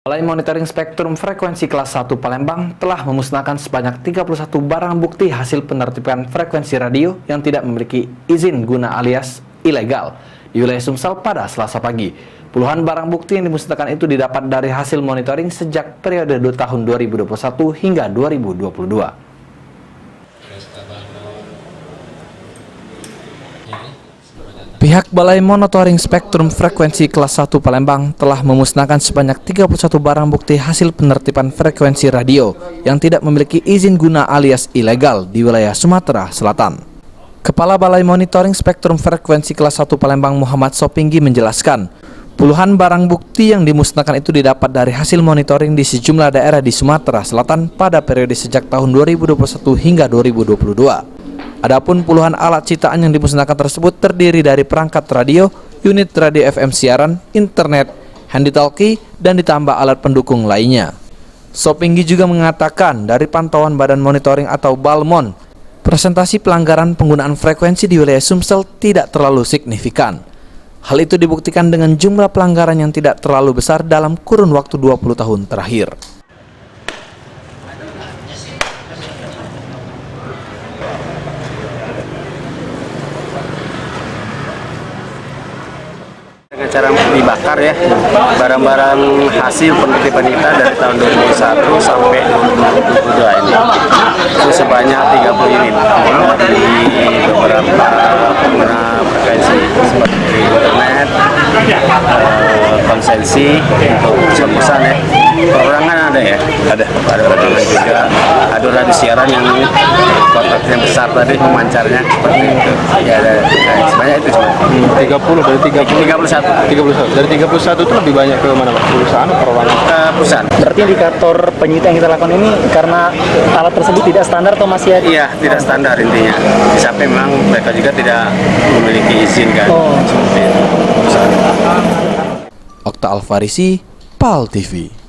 Balai Monitoring Spektrum Frekuensi Kelas 1 Palembang telah memusnahkan sebanyak 31 barang bukti hasil penertiban frekuensi radio yang tidak memiliki izin guna alias ilegal di wilayah Sumsel pada Selasa pagi. Puluhan barang bukti yang dimusnahkan itu didapat dari hasil monitoring sejak periode tahun 2021 hingga 2022. Pihak Balai Monitoring Spektrum Frekuensi Kelas 1 Palembang telah memusnahkan sebanyak 31 barang bukti hasil penertiban frekuensi radio yang tidak memiliki izin guna alias ilegal di wilayah Sumatera Selatan. Kepala Balai Monitoring Spektrum Frekuensi Kelas 1 Palembang Muhammad Sopinggi menjelaskan, puluhan barang bukti yang dimusnahkan itu didapat dari hasil monitoring di sejumlah daerah di Sumatera Selatan pada periode sejak tahun 2021 hingga 2022. Adapun puluhan alat ciptaan yang dimusnahkan tersebut terdiri dari perangkat radio, unit radio FM siaran, internet, handy-talkie, dan ditambah alat pendukung lainnya. Sopinggi juga mengatakan dari pantauan Badan Monitoring atau Balmon, presentasi pelanggaran penggunaan frekuensi di wilayah Sumsel tidak terlalu signifikan. Hal itu dibuktikan dengan jumlah pelanggaran yang tidak terlalu besar dalam kurun waktu 20 tahun terakhir. Dengan cara dibakar ya, barang-barang hasil penertiban kita dari tahun 2001 sampai 2022 ini itu sebanyak 30 unit di beberapa pengguna frekuensi seperti internet, konsensi untuk pesan-pesan ya, perorangan ada ya, ada perorangan juga, ada radio siaran yang kotaknya besar tadi memancarnya seperti itu ya, ada sebanyak itu cuma 30 dari 31 dari 31 itu lebih banyak ke mana Pak? Perusahaan atau perorangan? Perusahaan. Berarti indikator penyitaan yang kita lakukan ini karena alat tersebut tidak standar atau masih ada? Iya, tidak standar intinya. Sampai memang mereka juga tidak memiliki izin kan. Seperti itu. Okta Alfarisi, PAL TV.